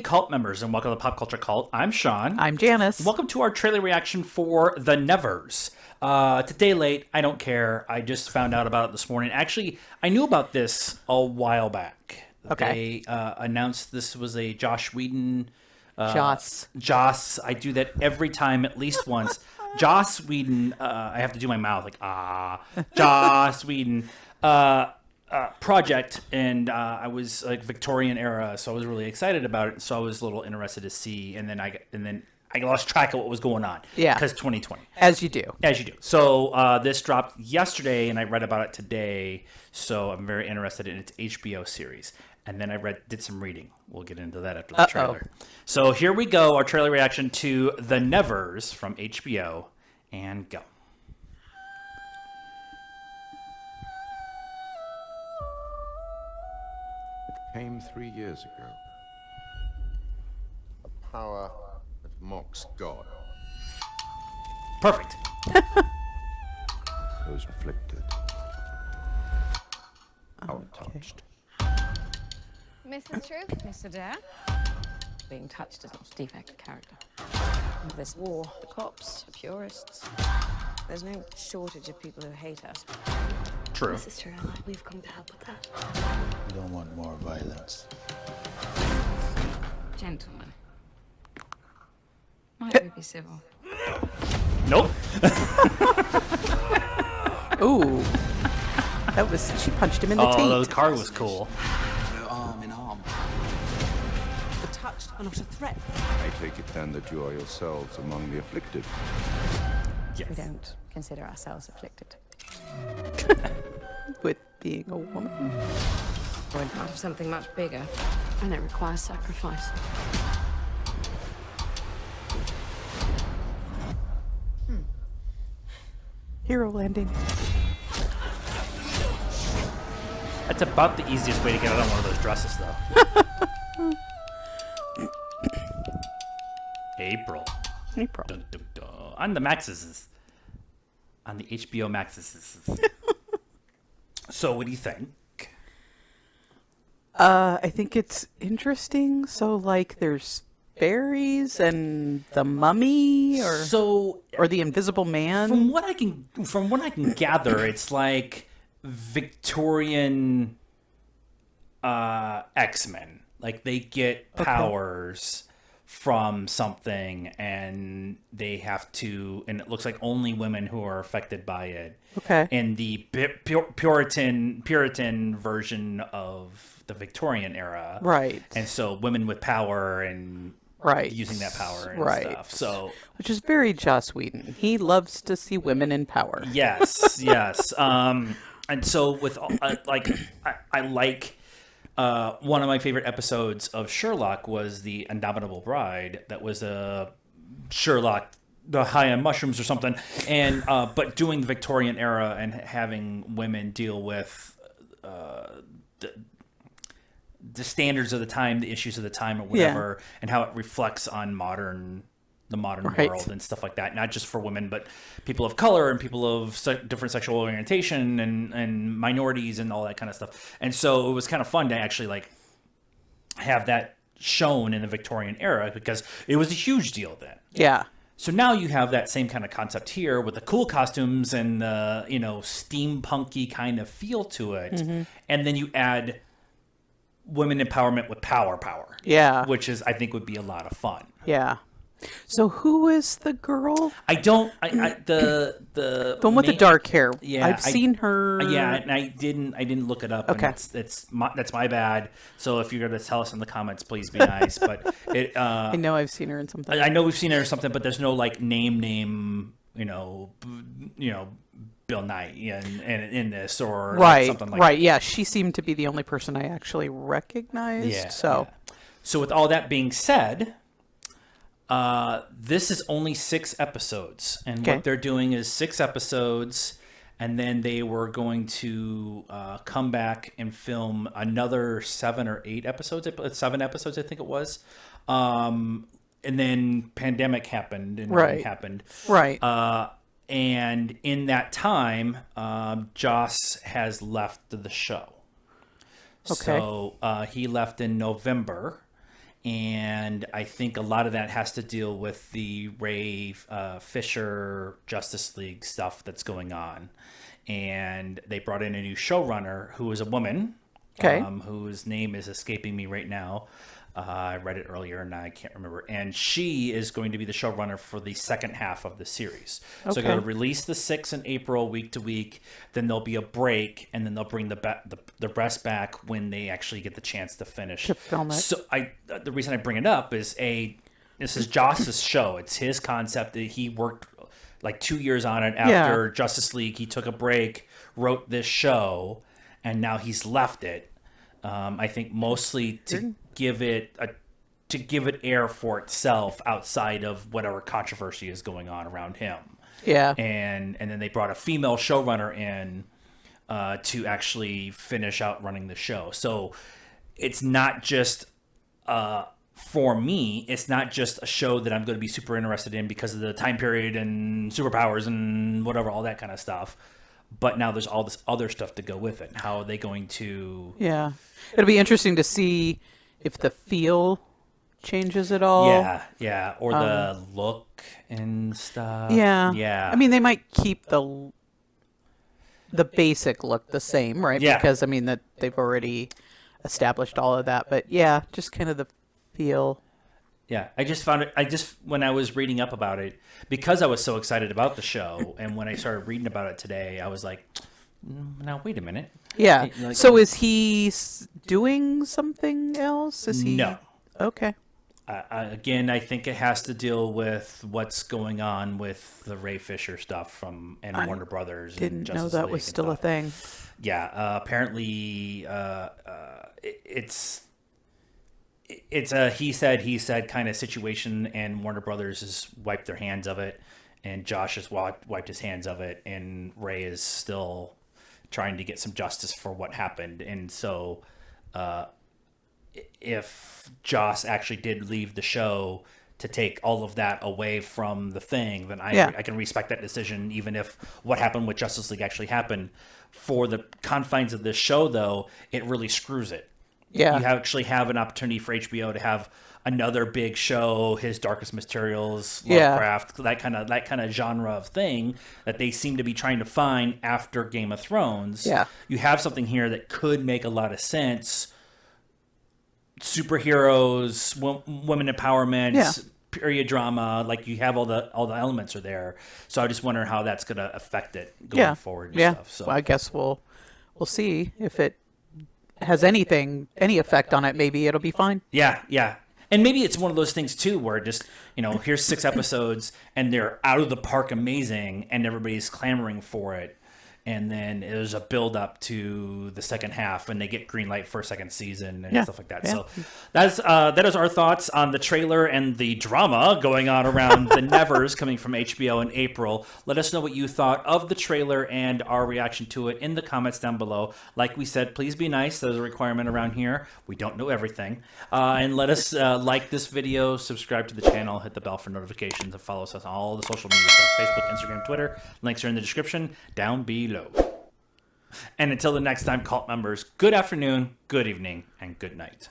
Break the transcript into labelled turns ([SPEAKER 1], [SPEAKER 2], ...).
[SPEAKER 1] cult members, and welcome to Pop Culture Cult. I'm Sean.
[SPEAKER 2] I'm Janice.
[SPEAKER 1] Welcome to our trailer reaction for The Nevers. Today late, I don't care. I just found out about it this morning. Actually, I knew about this a while back.
[SPEAKER 2] Okay.
[SPEAKER 1] They announced this was a Joss Whedon.
[SPEAKER 2] Joss.
[SPEAKER 1] I do that every time, at least once. Joss Whedon. I have to do my mouth like Joss Whedon. Project, and I was like Victorian era, so I was really excited about it. So I was a little interested to see, and then I lost track of what was going on.
[SPEAKER 2] Yeah,
[SPEAKER 1] because 2020,
[SPEAKER 2] as you do.
[SPEAKER 1] So this dropped yesterday, and I read about it today. So I'm very interested in its HBO series. And then I did some reading. We'll get into that after the trailer. So here we go, our trailer reaction to The Nevers from HBO, and go.
[SPEAKER 3] Came 3 years ago. A power that mocks God.
[SPEAKER 1] Perfect.
[SPEAKER 3] Those afflicted. Power touched.
[SPEAKER 4] Mrs. Truth?
[SPEAKER 5] Mr. Dare? Being touched is not a defect of character. This war, the cops, the purists. There's no shortage of people who hate us.
[SPEAKER 1] True.
[SPEAKER 4] Mrs. Truth, we've come to help with that.
[SPEAKER 6] We don't want more violence.
[SPEAKER 5] Gentlemen. Might we be civil?
[SPEAKER 1] Nope.
[SPEAKER 2] Ooh. She punched him in the teeth.
[SPEAKER 1] Oh, the car was cool.
[SPEAKER 6] We're arm in arm.
[SPEAKER 5] The touched are not a threat.
[SPEAKER 3] I take it then that you are yourselves among the afflicted.
[SPEAKER 1] Yes.
[SPEAKER 5] We don't consider ourselves afflicted.
[SPEAKER 2] With being a woman.
[SPEAKER 5] We're part of something much bigger.
[SPEAKER 4] And it requires sacrifice.
[SPEAKER 2] Hero landing.
[SPEAKER 1] That's about the easiest way to get out of one of those dresses, though. April. Dun, dun, dun. On the Maxes. On the HBO Maxes. So, what do you think?
[SPEAKER 2] I think it's interesting. So, like, there's fairies and the mummy, or the Invisible Man.
[SPEAKER 1] From what I can gather, it's like Victorian X-Men. Like, they get powers from something, and they have to, and it looks like only women who are affected by it.
[SPEAKER 2] Okay.
[SPEAKER 1] And the Puritan version of the Victorian era.
[SPEAKER 2] Right.
[SPEAKER 1] And so women with power and using that power and stuff. So,
[SPEAKER 2] which is very Joss Whedon. He loves to see women in power.
[SPEAKER 1] Yes, yes. And so with I like one of my favorite episodes of Sherlock was the Indomitable Bride. That was a Sherlock, the high on mushrooms or something, and but doing the Victorian era and having women deal with the standards of the time, the issues of the time, or whatever, and how it reflects on the modern world and stuff like that. Not just for women, but people of color and people of different sexual orientation and minorities and all that kind of stuff. And so it was kind of fun to actually like have that shown in the Victorian era, because it was a huge deal then.
[SPEAKER 2] Yeah.
[SPEAKER 1] So now you have that same kind of concept here with the cool costumes and the, steampunky kind of feel to it. Mm-hmm. And then you add women empowerment with power.
[SPEAKER 2] Yeah.
[SPEAKER 1] Which I think would be a lot of fun.
[SPEAKER 2] Yeah. So who is the girl?
[SPEAKER 1] The
[SPEAKER 2] one with the dark hair.
[SPEAKER 1] Yeah,
[SPEAKER 2] I've seen her.
[SPEAKER 1] Yeah, and I didn't look it up.
[SPEAKER 2] Okay.
[SPEAKER 1] That's my bad. So if you're going to tell us in the comments, please be nice. But
[SPEAKER 2] I know I've seen her in something.
[SPEAKER 1] I know we've seen her in something, but there's no like name, Bill Nye in this or something like that.
[SPEAKER 2] Right. Yeah, she seemed to be the only person I actually recognized.
[SPEAKER 1] Yeah.
[SPEAKER 2] So
[SPEAKER 1] with all that being said, this is only 6 episodes, and what they're doing is 6 episodes, and then they were going to come back and film another 7 or 8 episodes. 7 episodes, I think it was. And then pandemic happened, and everything happened.
[SPEAKER 2] Right.
[SPEAKER 1] And in that time, Joss has left the show.
[SPEAKER 2] Okay.
[SPEAKER 1] So he left in November. And I think a lot of that has to deal with the Ray Fisher Justice League stuff that's going on. And they brought in a new showrunner who is a woman, whose name is escaping me right now. I read it earlier and I can't remember. And she is going to be the showrunner for the second half of the series. Okay. So they're going to release the 6 in April, week to week. Then there'll be a break, and then they'll bring the rest back when they actually get the chance to finish.
[SPEAKER 2] To film it.
[SPEAKER 1] So the reason I bring it up is this is Joss's show. It's his concept. He worked like 2 years on it after Justice League. He took a break, wrote this show, and now he's left it. I think mostly to give it air for itself outside of whatever controversy is going on around him.
[SPEAKER 2] Yeah.
[SPEAKER 1] And then they brought a female showrunner in to actually finish out running the show. So it's not just for me, it's not just a show that I'm going to be super interested in because of the time period and superpowers and whatever, all that kind of stuff. But now there's all this other stuff to go with it. How are they going to...
[SPEAKER 2] Yeah. It'll be interesting to see if the feel changes at all.
[SPEAKER 1] Yeah. Or the look and stuff.
[SPEAKER 2] Yeah. I mean, they might keep the basic look the same, right?
[SPEAKER 1] Yeah.
[SPEAKER 2] Because, I mean, that they've already established all of that. But, yeah, just kind of the feel...
[SPEAKER 1] Yeah, I just found it, when I was reading up about it, because I was so excited about the show, and when I started reading about it today, I was like, now, wait a minute.
[SPEAKER 2] Yeah. So is he doing something else? Is he?
[SPEAKER 1] No.
[SPEAKER 2] Okay.
[SPEAKER 1] Again, I think it has to deal with what's going on with the Ray Fisher stuff and Warner Brothers.
[SPEAKER 2] Didn't
[SPEAKER 1] and Justice
[SPEAKER 2] know that
[SPEAKER 1] League
[SPEAKER 2] was
[SPEAKER 1] and
[SPEAKER 2] still
[SPEAKER 1] stuff.
[SPEAKER 2] a thing.
[SPEAKER 1] Yeah, apparently it's a he said kind of situation, and Warner Brothers has wiped their hands of it, and Josh has wiped his hands of it, and Ray is still trying to get some justice for what happened. And so if Joss actually did leave the show to take all of that away from the thing, then I can respect that decision, even if what happened with Justice League actually happened. For the confines of this show, though, it really screws it.
[SPEAKER 2] Yeah.
[SPEAKER 1] You actually have an opportunity for HBO to have another big show, His Darkest Materials, Lovecraft, that kind of genre of thing that they seem to be trying to find after Game of Thrones.
[SPEAKER 2] Yeah.
[SPEAKER 1] You have something here that could make a lot of sense. Superheroes, women empowerment, period drama, like you have all the elements are there. So I just wonder how that's going to affect it going forward and stuff. So
[SPEAKER 2] well, I guess we'll see if it has any effect on it. Maybe it'll be fine.
[SPEAKER 1] Yeah. And maybe it's one of those things too where just, here's 6 episodes and they're out of the park amazing and everybody's clamoring for it. And then there's a build up to the second half and they get green light for a second season and stuff like that. Yeah. So that is our thoughts on the trailer and the drama going on around the Nevers coming from HBO in April. Let us know what you thought of the trailer and our reaction to it in the comments down below. Like we said, please be nice. There's a requirement around here. We don't know everything. And let us like this video, subscribe to the channel, hit the bell for notifications, and follow us on all the social media stuff, Facebook, Instagram, Twitter. Links are in the description down below. And until the next time, cult members, good afternoon, good evening, and good night.